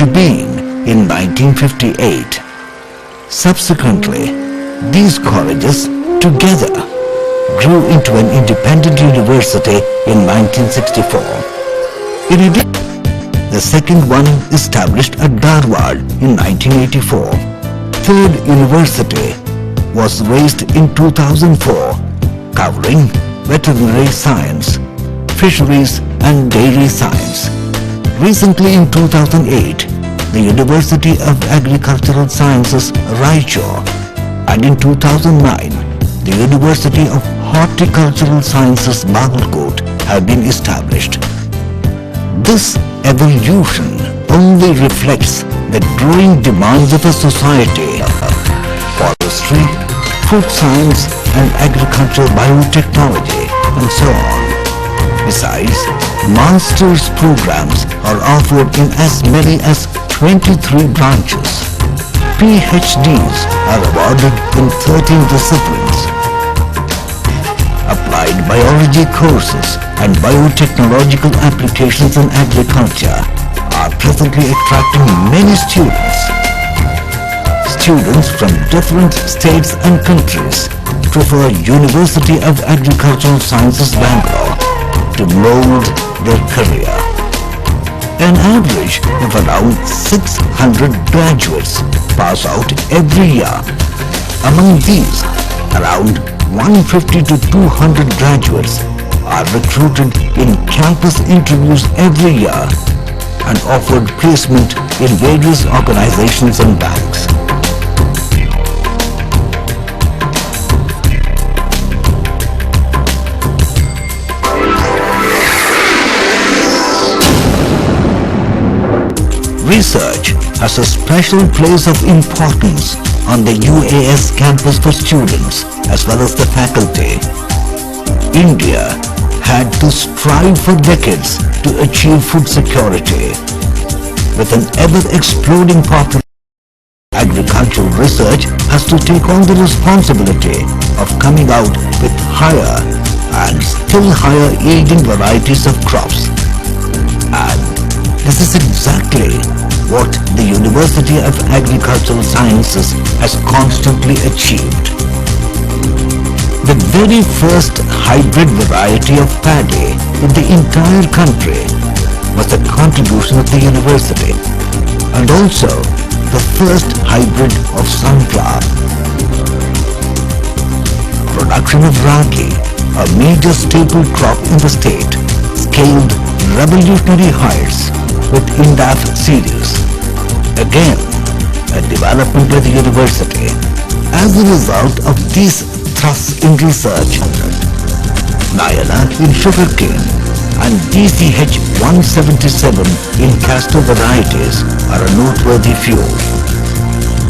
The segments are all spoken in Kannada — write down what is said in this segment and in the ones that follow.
into being in 1958. Subsequently, these colleges together grew into an independent university in 1964. In addition, the second one established at Dharwad in 1984. Third university was raised in 2004, covering veterinary science, fisheries and dairy science. Recently in 2008, the University of Agricultural Sciences, Raichur, and in 2009, the University of Horticultural Sciences, Bagalkot, have been established. This evolution only reflects the growing demands of a society. Forestry, food science and agricultural biotechnology, and so on. Besides, master's programs are offered in as many as 23 branches. PhDs are awarded in 13 disciplines. Applied biology courses and biotechnological applications in agriculture are presently attracting many students. Students from different states and countries prefer University of Agricultural Sciences, Bangalore to mold their career. An average of around 600 graduates pass out every year. Among these, around 150 to 200 graduates are recruited in campus interviews every year and offered placement in various organizations and banks. Research has a special place of importance on the UAS campus for students as well as the faculty. India had to strive for decades to achieve food security. With an ever-exploding population, agricultural research has to take on the responsibility of coming out with higher and still higher yielding varieties of crops. And this is exactly what the University of Agricultural Sciences has constantly achieved. The very first hybrid variety of paddy in the entire country was the contribution of the university, and also the first hybrid of sunflower. Production of ragi, a major staple crop in the state, scaled revolutionary heights with INDAF series, again a development by the university. As a result of these thrusts in research, Nayana in sugarcane and DCH 177 in castor varieties are a noteworthy few.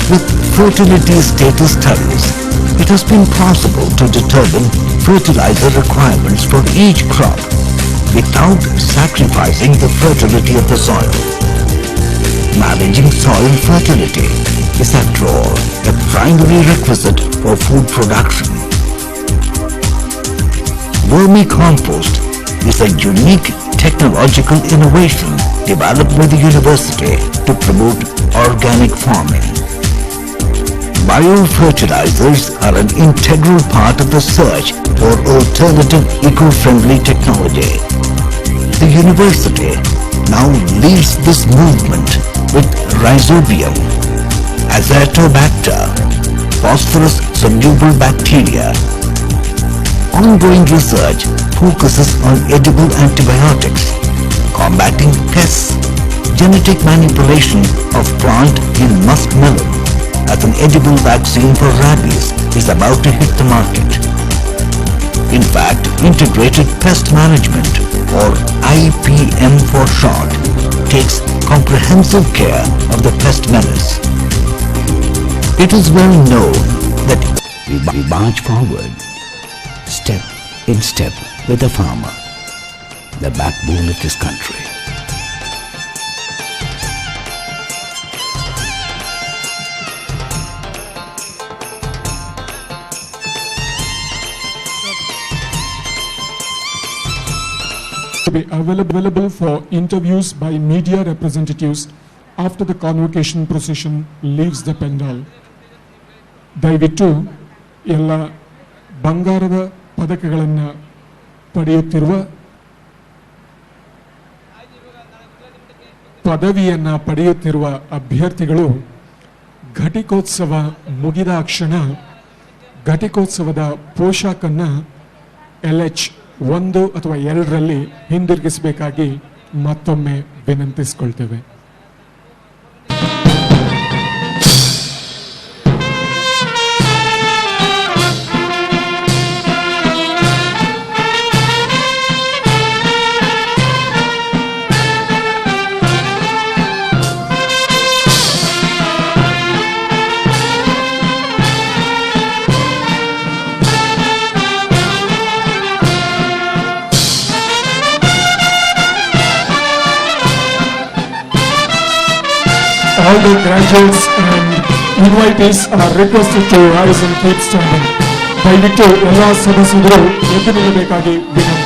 With fertility status studies, it has been possible to determine fertilizer requirements for each crop without sacrificing the fertility of the soil. Managing soil fertility is, after all, a primary requisite for food production. Vermicompost is a unique technological innovation developed by the university to promote organic farming. Biofertilizers are an integral part of the search for alternative eco-friendly technology. The university now leads this movement with Rhizobium, Azotobacter, phosphorus-soluble bacteria. Ongoing research focuses on edible antibiotics, combating pests, genetic manipulation of plant in muskmelon as an edible vaccine for rabies is about to hit the market. In fact, Integrated Pest Management, or IPM for short, takes comprehensive care of the pest menace. It is well known that we march forward, step in step with the farmer, the backbone of this country. To be available for interviews by media representatives after the convocation procession leaves the pandal. ದಯವಿಟ್ಟು ಎಲ್ಲ ಬಂಗಾರದ ಪದಕಗಳನ್ನು ಪಡೆಯುತ್ತಿರುವ ಪದವಿಯನ್ನು ಪಡೆಯುತ್ತಿರುವ ಅಭ್ಯರ್ಥಿಗಳು ಘಟಿಕೋತ್ಸವ ಮುಗಿದ ಕ್ಷಣ ಘಟಿಕೋತ್ಸವದ ಪೋಷಾಕನ್ನು LH 1 ಅಥವಾ 2ರಲ್ಲಿ ಹಿಂದಿರುಗಿಸಬೇಕಾಗಿ ಮತ್ತೊಮ್ಮೆ ವಿನಂತಿಸಿಕೊಳ್ತೇವೆ. All the graduates and invitees are requested to rise and keep standing. ದಯವಿಟ್ಟು ಎಲ್ಲ ಸದಸ್ಯರು ಎದ್ದು ನಿಲ್ಲಬೇಕಾಗಿ ವಿನಂತಿ.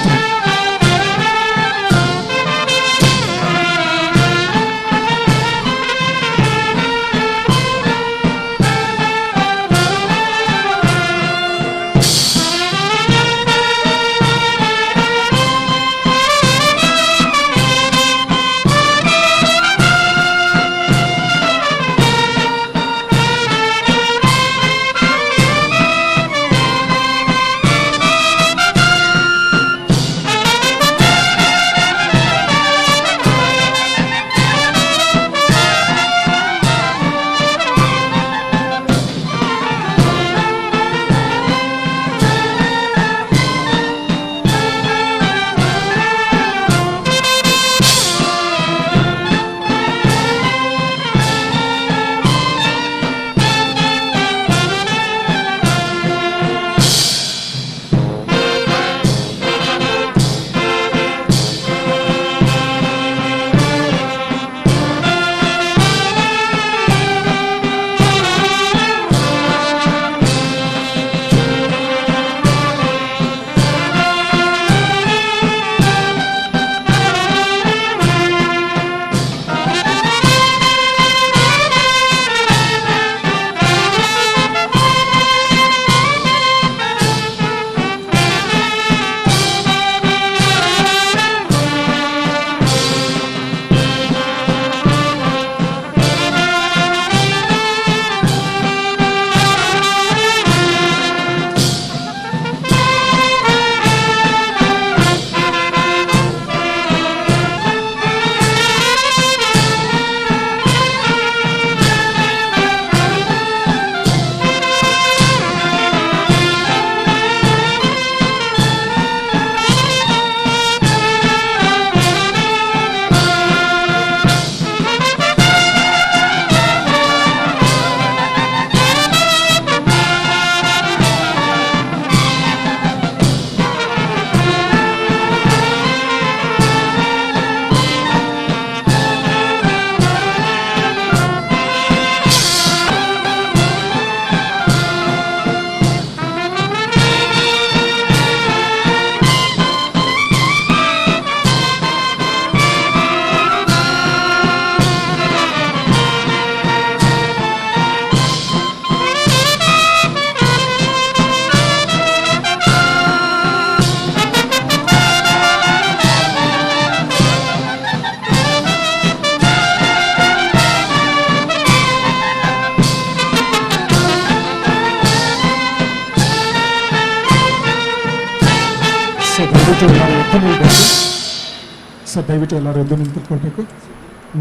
ದಯವಿಟ್ಟು ಎಲ್ಲರೂ ಎದ್ದು ನಿಂತುಕೊಳ್ಬೇಕು.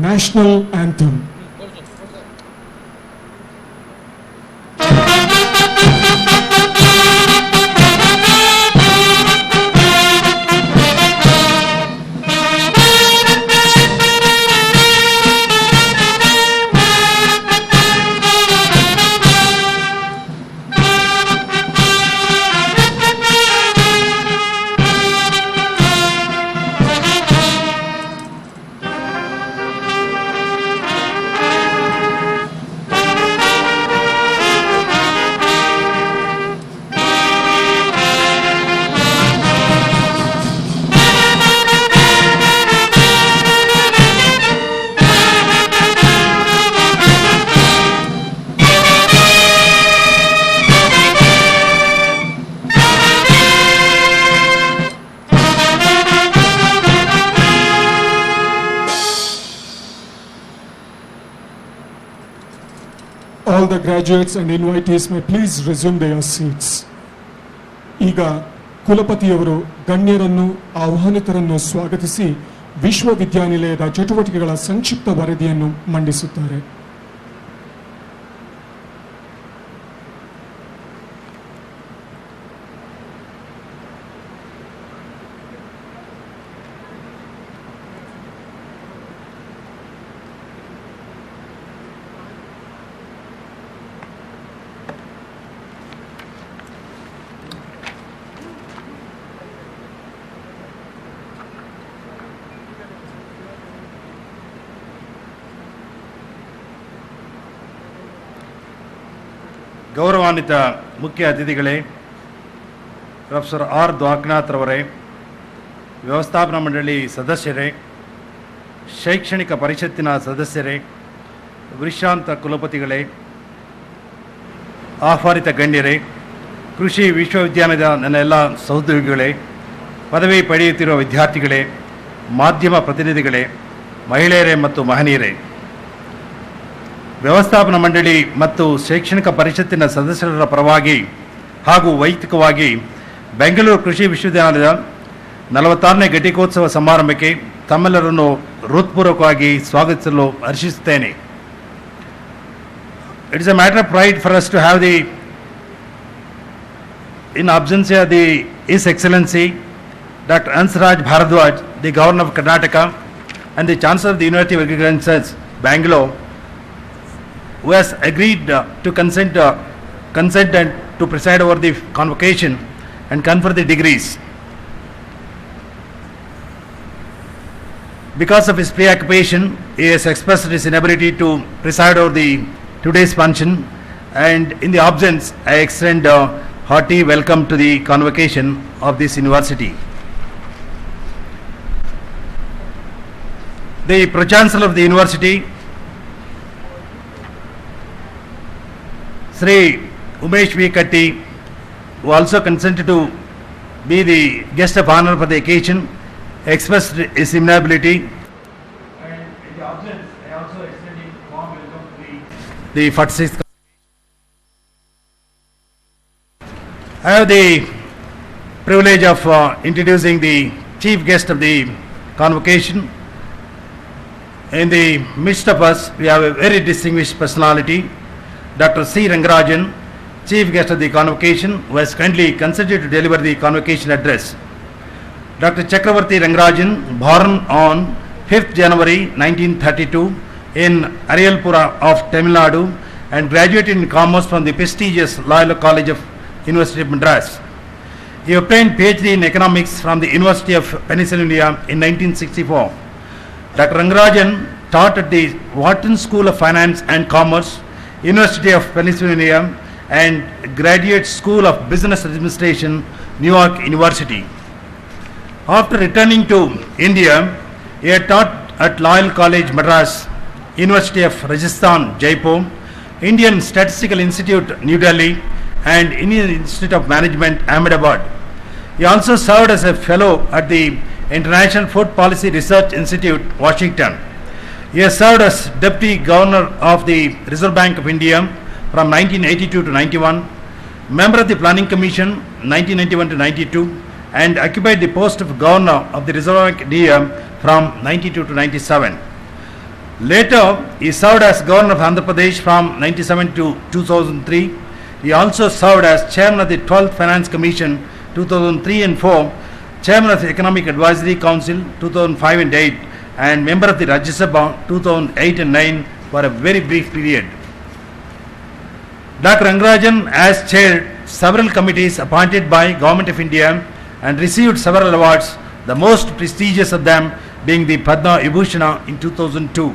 National anthem. All the graduates and invitees may please resume their seats. ಈಗ ಕುಲಪತಿಯವರು ಗಣ್ಯರನ್ನು ಆಹ್ವಾನಿತರನ್ನು ಸ್ವಾಗತಿಸಿ ವಿಶ್ವವಿದ್ಯಾನಿಲಯದ ಚಟುವಟಿಕೆಗಳ ಸಂಕ್ಷಿಪ್ತ ವರದಿಯನ್ನು ಮಂಡಿಸುತ್ತಾರೆ. ಗೌರವಾನ್ವಿತ ಮುಖ್ಯ ಅತಿಥಿಗಳೇ, ಪ್ರೊಫೆಸರ್ ಆರ್ ದ್ವಾರಕನಾಥ್ ರವರೇ, ವ್ಯವಸ್ಥಾಪನಾ ಮಂಡಳಿ ಸದಸ್ಯರೇ, ಶೈಕ್ಷಣಿಕ ಪರಿಷತ್ತಿನ ಸದಸ್ಯರೇ, ವಿಶ್ರಾಂತ ಕುಲಪತಿಗಳೇ, ಆಹ್ವಾನಿತ ಗಣ್ಯರೇ, ಕೃಷಿ ವಿಶ್ವವಿದ್ಯಾಲಯದ ನನ್ನ ಎಲ್ಲ ಸಹೋದ್ಯೋಗಿಗಳೇ, ಪದವಿ ಪಡೆಯುತ್ತಿರುವ ವಿದ್ಯಾರ್ಥಿಗಳೇ, ಮಾಧ್ಯಮ ಪ್ರತಿನಿಧಿಗಳೇ, ಮಹಿಳೆಯರೇ ಮತ್ತು ಮಹನೀಯರೇ, ವ್ಯವಸ್ಥಾಪನಾ ಮಂಡಳಿ ಮತ್ತು ಶೈಕ್ಷಣಿಕ ಪರಿಷತ್ತಿನ ಸದಸ್ಯರ ಪರವಾಗಿ ಹಾಗೂ ವೈಯಕ್ತಿಕವಾಗಿ ಬೆಂಗಳೂರು ಕೃಷಿ ವಿಶ್ವವಿದ್ಯಾಲಯದ 46ನೇ ಘಟಿಕೋತ್ಸವ ಸಮಾರಂಭಕ್ಕೆ ತಮ್ಮೆಲ್ಲರನ್ನು ಹೃತ್ಪೂರ್ವಕವಾಗಿ ಸ್ವಾಗತಿಸಲು ಹರ್ಷಿಸುತ್ತೇನೆ. It is a matter of pride for us to have in absentia His Excellency Dr. Hansraj Bharadwaj, the Governor of Karnataka, and the Chancellor of the University of Agriculture, Bangalore, who has agreed to consent and to preside over the convocation and confer the degrees. Because of his preoccupation, he has expressed his inability to preside over today's function, and in the absence, I extend a hearty welcome to the convocation of this university. The Pro-Chancellor of the university, Sri Umesh V. Katti, who also consented to be the guest of honor for the occasion, expressed his inability. And in the absence, I also extend a warm welcome to the 46th. I have the privilege of introducing the chief guest of the convocation. In the midst of us, we have a very distinguished personality, Dr. C. Rangarajan, chief guest of the convocation, who has kindly consented to deliver the convocation address. Dr. Chakravarti Rangarajan, born on 5th January 1932 in Ariyalpura of Tamil Nadu, and graduated in commerce from the prestigious Loyola College of University of Madras. He obtained PhD in economics from the University of Pennsylvania in 1964. Dr. Rangarajan taught at the Wharton School of Finance and Commerce, University of Pennsylvania, and Graduate School of Business Administration, New York University. After returning to India, he had taught at Loyola College, Madras, University of Rajasthan, Jaipur, Indian Statistical Institute, New Delhi, and Indian Institute of Management, Ahmedabad. He also served as a fellow at the International Food Policy Research Institute, Washington. He has served as Deputy Governor of the Reserve Bank of India from 1982 to 91, member of the Planning Commission 1991 to 92, and occupied the post of Governor of the Reserve Bank of India from 92 to 97. Later, he served as Governor of Andhra Pradesh from 97 to 2003. He also served as Chairman of the 12th Finance Commission 2003 and 4, Chairman of the Economic Advisory Council 2005 and 8, and member of the Rajya Sabha 2008 and 9 for a very brief period. Dr. Rangarajan has chaired several committees appointed by Government of India and received several awards, the most prestigious of them being the Padma Vibhushana in 2002.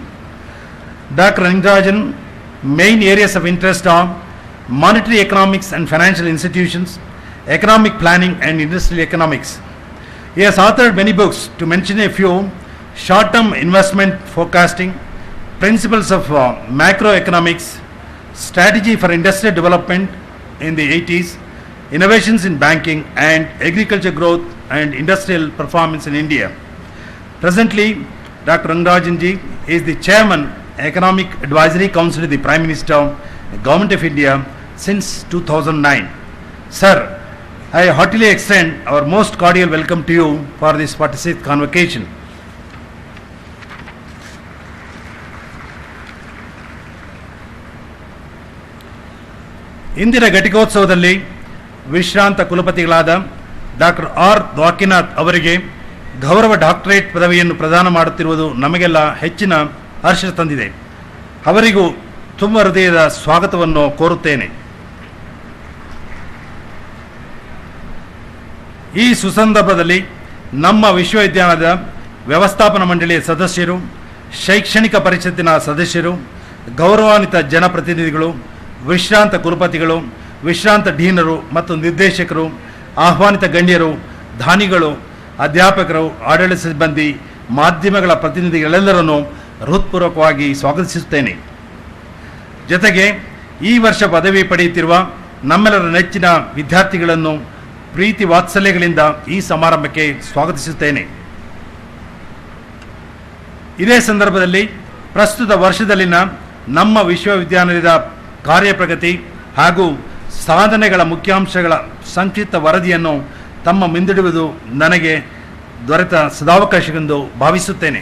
Dr. Rangarajan main areas of interest are monetary economics and financial institutions, economic planning and industrial economics. He has authored many books. To mention a few: Short-Term Investment Forecasting, Principles of Macroeconomics, Strategy for Industrial Development in the 80s, Innovations in Banking, and Agriculture Growth and Industrial Performance in India. Presently, Dr. Rangarajan ji is the Chairman, Economic Advisory Council of the Prime Minister Government of India since 2009. Sir, I heartily extend our most cordial welcome to you for this 46th convocation. ಇಂದಿನ ಘಟಿಕೋತ್ಸವದಲ್ಲಿ ವಿಶ್ರಾಂತ ಕುಲಪತಿಗಳಾದ ಡಾಕ್ಟರ್ ಆರ್ ದ್ವಾಕಿನಾಥ್ ಅವರಿಗೆ ಗೌರವ ಡಾಕ್ಟರೇಟ್ ಪದವಿಯನ್ನು ಪ್ರದಾನ ಮಾಡುತ್ತಿರುವುದು ನಮಗೆಲ್ಲ ಹೆಚ್ಚಿನ ಹರ್ಷ ತಂದಿದೆ. ಅವರಿಗೂ ತುಂಬ ಹೃದಯದ ಸ್ವಾಗತವನ್ನು ಕೋರುತ್ತೇನೆ. ಈ ಸುಸಂದರ್ಭದಲ್ಲಿ ನಮ್ಮ ವಿಶ್ವವಿದ್ಯಾಲಯದ ವ್ಯವಸ್ಥಾಪನಾ ಮಂಡಳಿಯ ಸದಸ್ಯರು, ಶೈಕ್ಷಣಿಕ ಪರಿಷತ್ತಿನ ಸದಸ್ಯರು, ಗೌರವಾನ್ವಿತ ಜನಪ್ರತಿನಿಧಿಗಳು, ವಿಶ್ರಾಂತ ಕುಲಪತಿಗಳು, ವಿಶ್ರಾಂತ ಡೀನರು ಮತ್ತು ನಿರ್ದೇಶಕರು, ಆಹ್ವಾನಿತ ಗಣ್ಯರು, ದಾನಿಗಳು, ಅಧ್ಯಾಪಕರು, ಆಡಳಿತ ಸಿಬ್ಬಂದಿ, ಮಾಧ್ಯಮಗಳ ಪ್ರತಿನಿಧಿಗಳೆಲ್ಲರನ್ನು ಹೃತ್ಪೂರ್ವಕವಾಗಿ ಸ್ವಾಗತಿಸುತ್ತೇನೆ. ಜೊತೆಗೆ ಈ ವರ್ಷ ಪದವಿ ಪಡೆಯುತ್ತಿರುವ ನಮ್ಮೆಲ್ಲರ ನೆಚ್ಚಿನ ವಿದ್ಯಾರ್ಥಿಗಳನ್ನು ಪ್ರೀತಿ ವಾತ್ಸಲ್ಯಗಳಿಂದ ಈ ಸಮಾರಂಭಕ್ಕೆ ಸ್ವಾಗತಿಸುತ್ತೇನೆ. ಇದೇ ಸಂದರ್ಭದಲ್ಲಿ ಪ್ರಸ್ತುತ ವರ್ಷದಲ್ಲಿನ ನಮ್ಮ ವಿಶ್ವವಿದ್ಯಾನಿಲಯದ ಕಾರ್ಯಪ್ರಗತಿ ಹಾಗೂ ಸಾಧನೆಗಳ ಮುಖ್ಯಾಂಶಗಳ ಸಂಕ್ಷಿಪ್ತ ವರದಿಯನ್ನು ತಮ್ಮ ಮುಂದಿಡುವುದು ನನಗೆ ದೊರೆತ ಸದಾವಕಾಶವೆಂದು ಭಾವಿಸುತ್ತೇನೆ.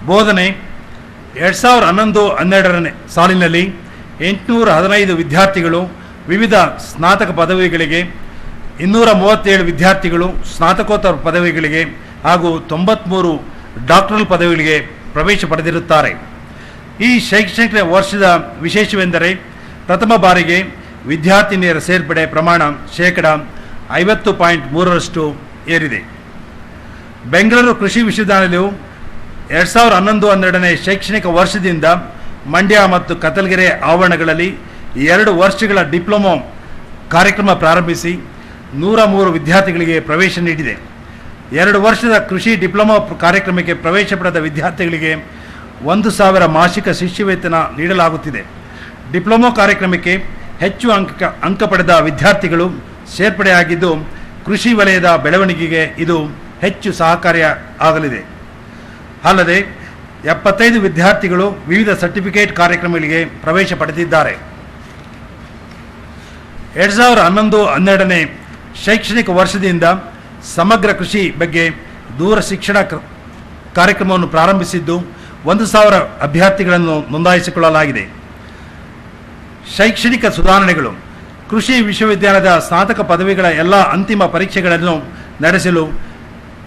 ಬೋಧನೆ 2011-12ನೇ ಸಾಲಿನಲ್ಲಿ 815 ವಿದ್ಯಾರ್ಥಿಗಳು ವಿವಿಧ ಸ್ನಾತಕ ಪದವಿಗಳಿಗೆ, 237 ವಿದ್ಯಾರ್ಥಿಗಳು ಸ್ನಾತಕೋತ್ತರ ಪದವಿಗಳಿಗೆ ಹಾಗೂ 93 ಡಾಕ್ಟರಲ್ ಪದವಿಗಳಿಗೆ ಪ್ರವೇಶ ಪಡೆದಿರುತ್ತಾರೆ. ಈ ಶೈಕ್ಷಣಿಕ ವರ್ಷದ ವಿಶೇಷವೆಂದರೆ ಪ್ರಥಮ ಬಾರಿಗೆ ವಿದ್ಯಾರ್ಥಿನಿಯರ ಸೇರ್ಪಡೆ ಪ್ರಮಾಣ 50.3% ಏರಿದೆ. ಬೆಂಗಳೂರು ಕೃಷಿ ವಿಶ್ವವಿದ್ಯಾನಿಲಯವು 2011-12ನೇ ಶೈಕ್ಷಣಿಕ ವರ್ಷದಿಂದ ಮಂಡ್ಯ ಮತ್ತು ಕತ್ತಲಗೆರೆ ಆವರಣಗಳಲ್ಲಿ 2 ವರ್ಷಗಳ ಡಿಪ್ಲೊಮೊ ಕಾರ್ಯಕ್ರಮ ಪ್ರಾರಂಭಿಸಿ 103 ವಿದ್ಯಾರ್ಥಿಗಳಿಗೆ ಪ್ರವೇಶ ನೀಡಿದೆ. 2 ವರ್ಷದ ಕೃಷಿ ಡಿಪ್ಲೊಮೊ ಕಾರ್ಯಕ್ರಮಕ್ಕೆ ಪ್ರವೇಶ ಪಡೆದ ವಿದ್ಯಾರ್ಥಿಗಳಿಗೆ 1,000 ಮಾಸಿಕ ಶಿಷ್ಯವೇತನ ನೀಡಲಾಗುತ್ತಿದೆ. ಡಿಪ್ಲೊಮೊ ಕಾರ್ಯಕ್ರಮಕ್ಕೆ ಹೆಚ್ಚು ಅಂಕ ಪಡೆದ ವಿದ್ಯಾರ್ಥಿಗಳು ಸೇರ್ಪಡೆಯಾಗಿದ್ದು, ಕೃಷಿ ವಲಯದ ಬೆಳವಣಿಗೆಗೆ ಇದು ಹೆಚ್ಚು ಸಹಕಾರಿಯಾಗಲಿದೆ. ಅಲ್ಲದೆ 75 ವಿದ್ಯಾರ್ಥಿಗಳು ವಿವಿಧ ಸರ್ಟಿಫಿಕೇಟ್ ಕಾರ್ಯಕ್ರಮಗಳಿಗೆ ಪ್ರವೇಶ ಪಡೆದಿದ್ದಾರೆ. 2011-12ನೇ ಶೈಕ್ಷಣಿಕ ವರ್ಷದಿಂದ ಸಮಗ್ರ ಕೃಷಿ ಬಗ್ಗೆ ದೂರ ಶಿಕ್ಷಣ ಕಾರ್ಯಕ್ರಮವನ್ನು ಪ್ರಾರಂಭಿಸಿದ್ದು 1,000 ಅಭ್ಯರ್ಥಿಗಳನ್ನು ನೋಂದಾಯಿಸಿಕೊಳ್ಳಲಾಗಿದೆ. ಶೈಕ್ಷಣಿಕ ಸುಧಾರಣೆಗಳು. ಕೃಷಿ ವಿಶ್ವವಿದ್ಯಾಲಯದ ಸ್ನಾತಕ ಪದವಿಗಳ ಎಲ್ಲ ಅಂತಿಮ ಪರೀಕ್ಷೆಗಳನ್ನು ನಡೆಸಲು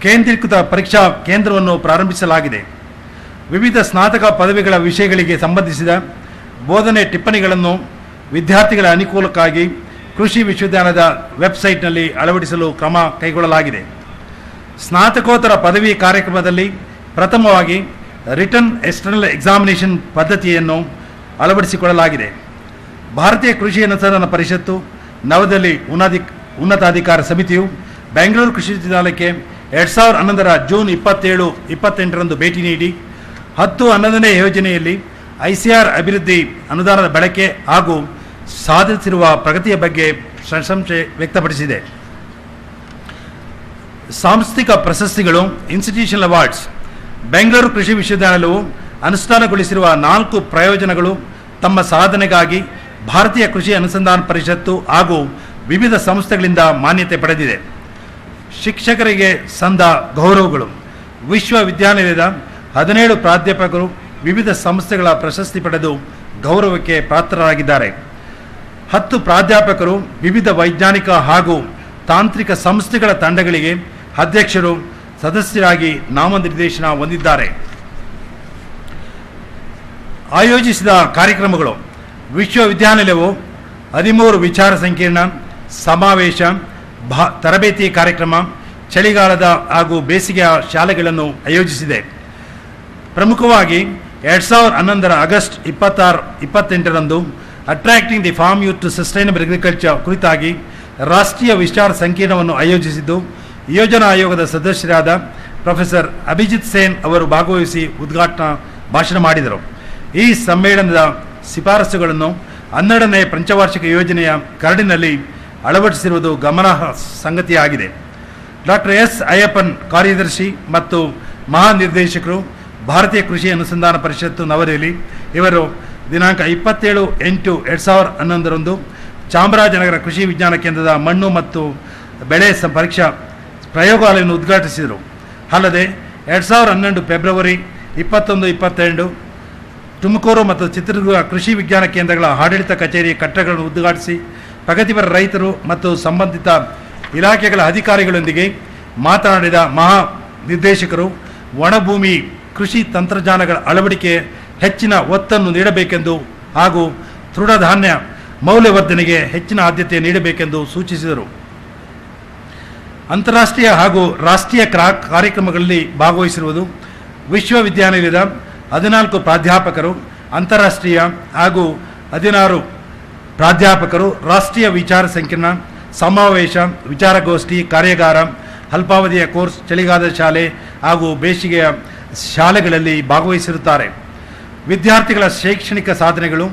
ಕೇಂದ್ರೀಕೃತ ಪರೀಕ್ಷಾ ಕೇಂದ್ರವನ್ನು ಪ್ರಾರಂಭಿಸಲಾಗಿದೆ. ವಿವಿಧ ಸ್ನಾತಕ ಪದವಿಗಳ ವಿಷಯಗಳಿಗೆ ಸಂಬಂಧಿಸಿದ ಬೋಧನೆ ಟಿಪ್ಪಣಿಗಳನ್ನು ವಿದ್ಯಾರ್ಥಿಗಳ ಅನುಕೂಲಕ್ಕಾಗಿ ಕೃಷಿ ವಿಶ್ವವಿದ್ಯಾಲಯದ ವೆಬ್ಸೈಟ್ನಲ್ಲಿ ಅಳವಡಿಸಲು ಕ್ರಮ ಕೈಗೊಳ್ಳಲಾಗಿದೆ. ಸ್ನಾತಕೋತ್ತರ ಪದವಿ ಕಾರ್ಯಕ್ರಮದಲ್ಲಿ ಪ್ರಥಮವಾಗಿ ರಿಟರ್ನ್ ಎಕ್ಸ್ಟರ್ನಲ್ ಎಕ್ಸಾಮಿನೇಷನ್ ಪದ್ಧತಿಯನ್ನು ಅಳವಡಿಸಿಕೊಳ್ಳಲಾಗಿದೆ. ಭಾರತೀಯ ಕೃಷಿ ಅನುಸಂಧಾನ ಪರಿಷತ್ತು, ನವದೆಹಲಿ ಉನ್ನತಾಧಿಕಾರ ಸಮಿತಿಯು ಬೆಂಗಳೂರು ಕೃಷಿ ವಿಶ್ವವಿದ್ಯಾಲಯಕ್ಕೆ 2011ರ ಜೂನ್ 27-28ರಂದು ಭೇಟಿ ನೀಡಿ 10-11ನೇ ಯೋಜನೆಯಲ್ಲಿ ICR ಅಭಿವೃದ್ಧಿ ಅನುದಾನದ ಬಳಕೆ ಹಾಗೂ ಸಾಧಿಸಿರುವ ಪ್ರಗತಿಯ ಬಗ್ಗೆ ಪ್ರಶಂಸೆ ವ್ಯಕ್ತಪಡಿಸಿದೆ. ಸಾಂಸ್ಥಿಕ ಪ್ರಶಸ್ತಿಗಳು. Institutional awards. ಬೆಂಗಳೂರು ಕೃಷಿ ವಿಶ್ವವಿದ್ಯಾಲಯವು ಅನುಷ್ಠಾನಗೊಳಿಸಿರುವ 4 ಪ್ರಯೋಜನಗಳು ತಮ್ಮ ಸಾಧನೆಗಾಗಿ ಭಾರತೀಯ ಕೃಷಿ ಅನುಸಂಧಾನ ಪರಿಷತ್ತು ಹಾಗೂ ವಿವಿಧ ಸಂಸ್ಥೆಗಳಿಂದ ಮಾನ್ಯತೆ ಪಡೆದಿದೆ. ಶಿಕ್ಷಕರಿಗೆ ಸಂದ ಗೌರವಗಳು. ವಿಶ್ವವಿದ್ಯಾನಿಲಯದ 17 ಪ್ರಾಧ್ಯಾಪಕರು ವಿವಿಧ ಸಂಸ್ಥೆಗಳ ಪ್ರಶಸ್ತಿ ಪಡೆದು ಗೌರವಕ್ಕೆ ಪಾತ್ರರಾಗಿದ್ದಾರೆ. 10 ಪ್ರಾಧ್ಯಾಪಕರು ವಿವಿಧ ವೈಜ್ಞಾನಿಕ ಹಾಗೂ ತಾಂತ್ರಿಕ ಸಂಸ್ಥೆಗಳ ತಂಡಗಳಿಗೆ ಅಧ್ಯಕ್ಷರು, ಸದಸ್ಯರಾಗಿ ನಾಮನಿರ್ದೇಶನ ಹೊಂದಿದ್ದಾರೆ. ಆಯೋಜಿಸಿದ ಕಾರ್ಯಕ್ರಮಗಳು. ವಿಶ್ವವಿದ್ಯಾನಿಲಯವು 13 ವಿಚಾರ ಸಂಕಿರಣ, ಸಮಾವೇಶ, ತರಬೇತಿ ಕಾರ್ಯಕ್ರಮ, ಚಳಿಗಾಲದ ಹಾಗೂ ಬೇಸಿಗೆಯ ಶಾಲೆಗಳನ್ನು ಆಯೋಜಿಸಿದೆ. ಪ್ರಮುಖವಾಗಿ 2011ರ ಆಗಸ್ಟ್ 26-28ರಂದು attracting the farm youth to sustainable agriculture ಕುರಿತಾಗಿ ರಾಷ್ಟ್ರೀಯ ವಿಚಾರ ಸಂಕಿರಣವನ್ನು ಆಯೋಜಿಸಿದ್ದು, ಯೋಜನಾ ಆಯೋಗದ ಸದಸ್ಯರಾದ ಪ್ರೊಫೆಸರ್ ಅಭಿಜಿತ್ ಸೇನ್ ಅವರು ಭಾಗವಹಿಸಿ ಉದ್ಘಾಟನಾ ಭಾಷಣ ಮಾಡಿದರು. ಈ ಸಮ್ಮೇಳನದ ಶಿಫಾರಸುಗಳನ್ನು 12ನೇ ಪಂಚವಾರ್ಷಿಕ ಯೋಜನೆಯ ಕರಡಿನಲ್ಲಿ ಅಳವಡಿಸಿರುವುದು ಗಮನಾರ್ಹ ಸಂಗತಿಯಾಗಿದೆ. ಡಾಕ್ಟರ್ ಎಸ್ ಅಯ್ಯಪ್ಪನ್ ಕಾರ್ಯದರ್ಶಿ ಮತ್ತು ಮಹಾನಿರ್ದೇಶಕರು, ಭಾರತೀಯ ಕೃಷಿ ಅನುಸಂಧಾನ ಪರಿಷತ್ತು ನವದೆಹಲಿ ಇವರು ದಿನಾಂಕ 27/8/2011 ಚಾಮರಾಜನಗರ ಕೃಷಿ ವಿಜ್ಞಾನ ಕೇಂದ್ರದ ಮಣ್ಣು ಮತ್ತು ಬೆಳೆ ಪರೀಕ್ಷಾ ಪ್ರಯೋಗಾಲಯವನ್ನು ಉದ್ಘಾಟಿಸಿದರು. ಅಲ್ಲದೆ 2012 ಫೆಬ್ರವರಿ 21-22 ತುಮಕೂರು ಮತ್ತು ಚಿತ್ರದುರ್ಗ ಕೃಷಿ ವಿಜ್ಞಾನ ಕೇಂದ್ರಗಳ ಆಡಳಿತ ಕಚೇರಿ ಕಟ್ಟಡಗಳನ್ನು ಉದ್ಘಾಟಿಸಿ ಪ್ರಗತಿಪರ ರೈತರು ಮತ್ತು ಸಂಬಂಧಿತ ಇಲಾಖೆಗಳ ಅಧಿಕಾರಿಗಳೊಂದಿಗೆ ಮಾತನಾಡಿದ ಮಹಾ ನಿರ್ದೇಶಕರು ಒಣಭೂಮಿ ಕೃಷಿ ತಂತ್ರಜ್ಞಾನಗಳ ಅಳವಡಿಕೆ ಹೆಚ್ಚಿನ ಒತ್ತನ್ನು ನೀಡಬೇಕೆಂದು ಹಾಗೂ ತೃಣಧಾನ್ಯ ಮೌಲ್ಯವರ್ಧನೆಗೆ ಹೆಚ್ಚಿನ ಆದ್ಯತೆ ನೀಡಬೇಕೆಂದು ಸೂಚಿಸಿದರು. ಅಂತಾರಾಷ್ಟ್ರೀಯ ಹಾಗೂ ರಾಷ್ಟ್ರೀಯ ಕಾರ್ಯಕ್ರಮಗಳಲ್ಲಿ ಭಾಗವಹಿಸಿರುವುದು ವಿಶ್ವವಿದ್ಯಾನಿಲಯದ 14 ಪ್ರಾಧ್ಯಾಪಕರು, ಅಂತಾರಾಷ್ಟ್ರೀಯ ಹಾಗೂ 16 ಪ್ರಾಧ್ಯಾಪಕರು ರಾಷ್ಟ್ರೀಯ ವಿಚಾರ ಸಂಕಿರಣ, ಸಮಾವೇಶ, ವಿಚಾರಗೋಷ್ಠಿ, ಕಾರ್ಯಾಗಾರ, ಅಲ್ಪಾವಧಿಯ ಕೋರ್ಸ್, ಚಳಿಗಾಲದ ಶಾಲೆ ಹಾಗೂ ಬೇಸಿಗೆಯ ಶಾಲೆಗಳಲ್ಲಿ ಭಾಗವಹಿಸಿರುತ್ತಾರೆ. ವಿದ್ಯಾರ್ಥಿಗಳ ಶೈಕ್ಷಣಿಕ ಸಾಧನೆಗಳು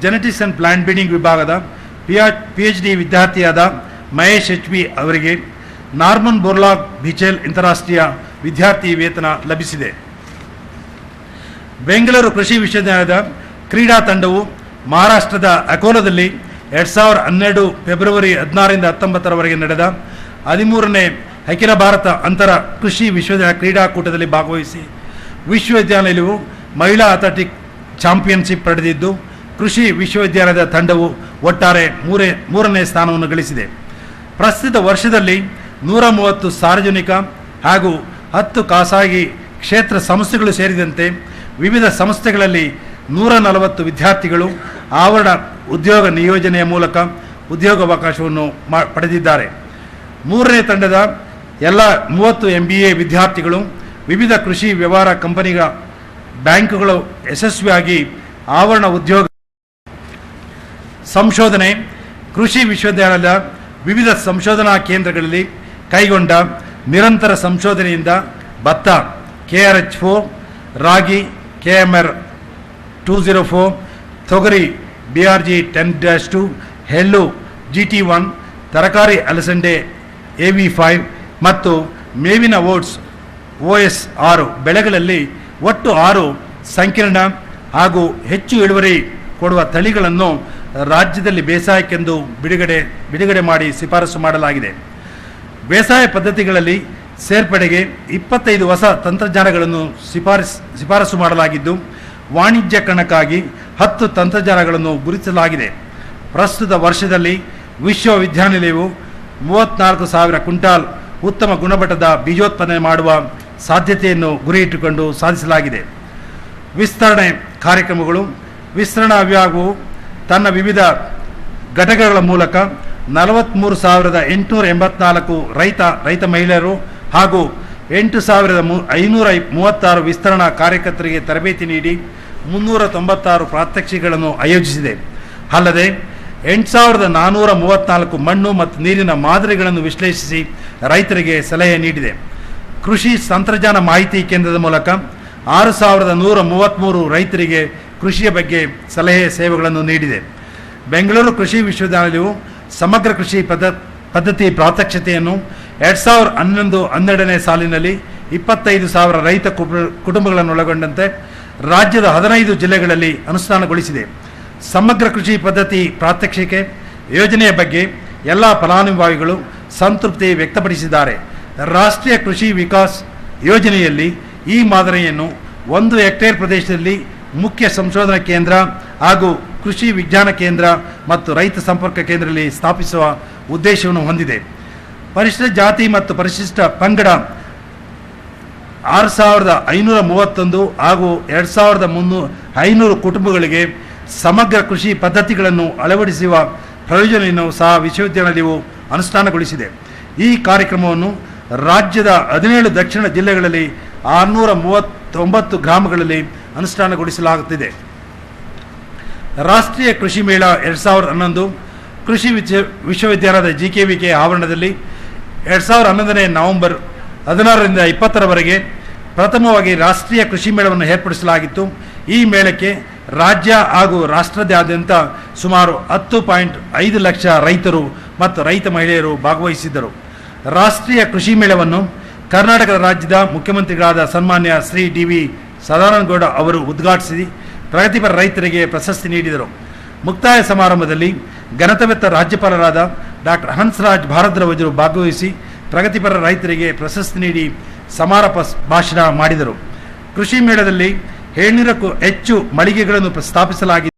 ಜೆನೆಟಿಕ್ಸ್ ಆ್ಯಂಡ್ ಪ್ಲಾಂಟ್ ಬ್ರೀಡಿಂಗ್ ವಿಭಾಗದ PhD ವಿದ್ಯಾರ್ಥಿಯಾದ ಮಹೇಶ್ HB ಅವರಿಗೆ ನಾರ್ಮನ್ ಬೋರ್ಲಾಗ್ ಬಿಚೆಲ್ ಅಂತಾರಾಷ್ಟ್ರೀಯ ವಿದ್ಯಾರ್ಥಿ ವೇತನ ಲಭಿಸಿದೆ. ಬೆಂಗಳೂರು ಕೃಷಿ ವಿಶ್ವವಿದ್ಯಾಲಯದ ಕ್ರೀಡಾ ತಂಡವು ಮಹಾರಾಷ್ಟ್ರದ ಅಕೋಲಾದಲ್ಲಿ 2012 ಫೆಬ್ರವರಿ 16-19 ನಡೆದ 13ನೇ ಅಖಿಲ ಭಾರತ ಅಂತರ ಕೃಷಿ ವಿಶ್ವವಿದ್ಯಾಲಯ ಕ್ರೀಡಾಕೂಟದಲ್ಲಿ ಭಾಗವಹಿಸಿ ವಿಶ್ವವಿದ್ಯಾನಿಲಯವು ಮಹಿಳಾ ಅಥ್ಲೆಟಿಕ್ ಚಾಂಪಿಯನ್ಶಿಪ್ ಪಡೆದಿದ್ದು, ಕೃಷಿ ವಿಶ್ವವಿದ್ಯಾಲಯದ ತಂಡವು ಒಟ್ಟಾರೆ ಮೂರನೇ ಸ್ಥಾನವನ್ನು ಗಳಿಸಿದೆ. ಪ್ರಸ್ತುತ ವರ್ಷದಲ್ಲಿ 130 ಸಾರ್ವಜನಿಕ ಹಾಗೂ 10 ಖಾಸಗಿ ಕ್ಷೇತ್ರ ಸಂಸ್ಥೆಗಳು ಸೇರಿದಂತೆ ವಿವಿಧ ಸಂಸ್ಥೆಗಳಲ್ಲಿ 140 ವಿದ್ಯಾರ್ಥಿಗಳು ಆವರಣ ಉದ್ಯೋಗ ನಿಯೋಜನೆಯ ಮೂಲಕ ಉದ್ಯೋಗಾವಕಾಶವನ್ನು ಪಡೆದಿದ್ದಾರೆ. ಮೂರನೇ ತಂಡದ ಎಲ್ಲ 30 MBA ವಿದ್ಯಾರ್ಥಿಗಳು ವಿವಿಧ ಕೃಷಿ ವ್ಯವಹಾರ ಕಂಪನಿಗಳ ಬ್ಯಾಂಕುಗಳು ಯಶಸ್ವಿಯಾಗಿ ಆವರಣ ಉದ್ಯೋಗ ಸಂಶೋಧನೆ ಕೃಷಿ ವಿಶ್ವವಿದ್ಯಾಲಯದ ವಿವಿಧ ಸಂಶೋಧನಾ ಕೇಂದ್ರಗಳಲ್ಲಿ ಕೈಗೊಂಡ ನಿರಂತರ ಸಂಶೋಧನೆಯಿಂದ ಭತ್ತ KRH4, ರಾಗಿ KMR 204, ತೊಗರಿ BRG 10-2, ಎಳ್ಳು GT1, ತರಕಾರಿ ಅಲಸಂಡೆ AV5 ಮತ್ತು ಮೇವಿನ ಓಟ್ಸ್ OS 6 ಬೆಳೆಗಳಲ್ಲಿ ಒಟ್ಟು 6 ಸಂಕೀರ್ಣ ಹಾಗೂ ಹೆಚ್ಚು ಇಳುವರಿ ಕೊಡುವ ತಳಿಗಳನ್ನು ರಾಜ್ಯದಲ್ಲಿ ಬೇಸಾಯಕ್ಕೆಂದು ಬಿಡುಗಡೆ ಮಾಡಿ ಶಿಫಾರಸು ಮಾಡಲಾಗಿದೆ. ಬೇಸಾಯ ಪದ್ಧತಿಗಳಲ್ಲಿ ಸೇರ್ಪಡೆಗೆ 25 ಹೊಸ ತಂತ್ರಜ್ಞಾನಗಳನ್ನು ಶಿಫಾರಸು ಮಾಡಲಾಗಿದ್ದು, ವಾಣಿಜ್ಯಕರಣಕ್ಕಾಗಿ 10 ತಂತ್ರಜ್ಞಾನಗಳನ್ನು ಗುರುತಿಸಲಾಗಿದೆ. ಪ್ರಸ್ತುತ ವರ್ಷದಲ್ಲಿ ವಿಶ್ವವಿದ್ಯಾನಿಲಯವು 34,000 ಕ್ವಿಂಟಾಲ್ ಉತ್ತಮ ಗುಣಮಟ್ಟದ ಬೀಜೋತ್ಪಾದನೆ ಮಾಡುವ ಸಾಧ್ಯತೆಯನ್ನು ಗುರಿಯಿಟ್ಟುಕೊಂಡು ಸಾಧಿಸಲಾಗಿದೆ. ವಿಸ್ತರಣೆ ಕಾರ್ಯಕ್ರಮಗಳು ವಿಸ್ತರಣಾ ವಿಭಾಗವು ತನ್ನ ವಿವಿಧ ಘಟಕಗಳ ಮೂಲಕ 43,884 ರೈತ ಮಹಿಳೆಯರು ಹಾಗೂ 8,536 ವಿಸ್ತರಣಾ ಕಾರ್ಯಕರ್ತರಿಗೆ ತರಬೇತಿ ನೀಡಿ 396 ಪ್ರಾತ್ಯಕ್ಷಿಕೆಗಳನ್ನು ಆಯೋಜಿಸಿದೆ. ಅಲ್ಲದೆ 8,434 ಮಣ್ಣು ಮತ್ತು ನೀರಿನ ಮಾದರಿಗಳನ್ನು ವಿಶ್ಲೇಷಿಸಿ ರೈತರಿಗೆ ಸಲಹೆ ನೀಡಿದೆ. ಕೃಷಿ ತಂತ್ರಜ್ಞಾನ ಮಾಹಿತಿ ಕೇಂದ್ರದ ಮೂಲಕ 6,133 ರೈತರಿಗೆ ಕೃಷಿಯ ಬಗ್ಗೆ ಸಲಹೆ ಸೇವೆಗಳನ್ನು ನೀಡಿದೆ. ಬೆಂಗಳೂರು ಕೃಷಿ ವಿಶ್ವವಿದ್ಯಾನಿಲಯವು ಸಮಗ್ರ ಕೃಷಿ ಪದ್ಧತಿ ಪ್ರಾತ್ಯಕ್ಷತೆಯನ್ನು 2011-12ನೇ ಸಾಲಿನಲ್ಲಿ 25,000 ರೈತ ಕುಟುಂಬಗಳನ್ನು ಒಳಗೊಂಡಂತೆ ರಾಜ್ಯದ 15 ಜಿಲ್ಲೆಗಳಲ್ಲಿ ಅನುಷ್ಠಾನಗೊಳಿಸಿದೆ. ಸಮಗ್ರ ಕೃಷಿ ಪದ್ಧತಿ ಪ್ರಾತ್ಯಕ್ಷಿಕೆ ಯೋಜನೆಯ ಬಗ್ಗೆ ಎಲ್ಲ ಫಲಾನುಭವಿಗಳು ಸಂತೃಪ್ತಿ ವ್ಯಕ್ತಪಡಿಸಿದ್ದಾರೆ. ರಾಷ್ಟ್ರೀಯ ಕೃಷಿ ವಿಕಾಸ್ ಯೋಜನೆಯಲ್ಲಿ ಈ ಮಾದರಿಯನ್ನು 1 ಹೆಕ್ಟೇರ್ ಪ್ರದೇಶದಲ್ಲಿ ಮುಖ್ಯ ಸಂಶೋಧನಾ ಕೇಂದ್ರ ಹಾಗೂ ಕೃಷಿ ವಿಜ್ಞಾನ ಕೇಂದ್ರ ಮತ್ತು ರೈತ ಸಂಪರ್ಕ ಕೇಂದ್ರದಲ್ಲಿ ಸ್ಥಾಪಿಸುವ ಉದ್ದೇಶವನ್ನು ಹೊಂದಿದೆ. ಪರಿಶಿಷ್ಟ ಜಾತಿ ಮತ್ತು ಪರಿಶಿಷ್ಟ ಪಂಗಡ 6,531 ಹಾಗೂ 2,500 ಕುಟುಂಬಗಳಿಗೆ ಸಮಗ್ರ ಕೃಷಿ ಪದ್ಧತಿಗಳನ್ನು ಅಳವಡಿಸುವ ಪ್ರಯೋಜನೆಯನ್ನು ಸಹ ವಿಶ್ವವಿದ್ಯಾನಿಲಯವು ಅನುಷ್ಠಾನಗೊಳಿಸಿದೆ. ಈ ಕಾರ್ಯಕ್ರಮವನ್ನು ರಾಜ್ಯದ 17 ದಕ್ಷಿಣ ಜಿಲ್ಲೆಗಳಲ್ಲಿ 639 ಗ್ರಾಮಗಳಲ್ಲಿ ಅನುಷ್ಠಾನಗೊಳಿಸಲಾಗುತ್ತಿದೆ. ರಾಷ್ಟ್ರೀಯ ಕೃಷಿ ಮೇಳ 2011 ಕೃಷಿ ವಿಶ್ವವಿದ್ಯಾಲಯದ GKVK ಆವರಣದಲ್ಲಿ 2011ನೇ ನವೆಂಬರ್ 16ರಿಂದ 20ರವರೆಗೆ ಪ್ರಥಮವಾಗಿ ರಾಷ್ಟ್ರೀಯ ಕೃಷಿ ಮೇಳವನ್ನು ಏರ್ಪಡಿಸಲಾಗಿತ್ತು. ಈ ಮೇಳಕ್ಕೆ ರಾಜ್ಯ ಹಾಗೂ ರಾಷ್ಟ್ರದಾದ್ಯಂತ ಸುಮಾರು 10.5 ಲಕ್ಷ ರೈತರು ಮತ್ತು ರೈತ ಮಹಿಳೆಯರು ಭಾಗವಹಿಸಿದ್ದರು. ರಾಷ್ಟ್ರೀಯ ಕೃಷಿ ಮೇಳವನ್ನು ಕರ್ನಾಟಕ ರಾಜ್ಯದ ಮುಖ್ಯಮಂತ್ರಿಗಳಾದ ಸನ್ಮಾನ್ಯ ಶ್ರೀ DV ಸದಾನಂದಗೌಡ ಅವರು ಉದ್ಘಾಟಿಸಿ ಪ್ರಗತಿಪರ ರೈತರಿಗೆ ಪ್ರಶಸ್ತಿ ನೀಡಿದರು. ಮುಕ್ತಾಯ ಸಮಾರಂಭದಲ್ಲಿ ಘನತೆವೆತ್ತ ರಾಜ್ಯಪಾಲರಾದ ಡಾಕ್ಟರ್ ಹನ್ಸ್ರಾಜ್ ಭಾರದ್ವಾಜರು ಭಾಗವಹಿಸಿ ಪ್ರಗತಿಪರ ರೈತರಿಗೆ ಪ್ರಶಸ್ತಿ ನೀಡಿ ಸಮಾರೋಪ ಭಾಷಣ ಮಾಡಿದರು. ಕೃಷಿ ಮೇಳದಲ್ಲಿ 700ಕ್ಕೂ ಹೆಚ್ಚು ಮಳಿಗೆಗಳನ್ನು ಸ್ಥಾಪಿಸಲಾಗಿದೆ.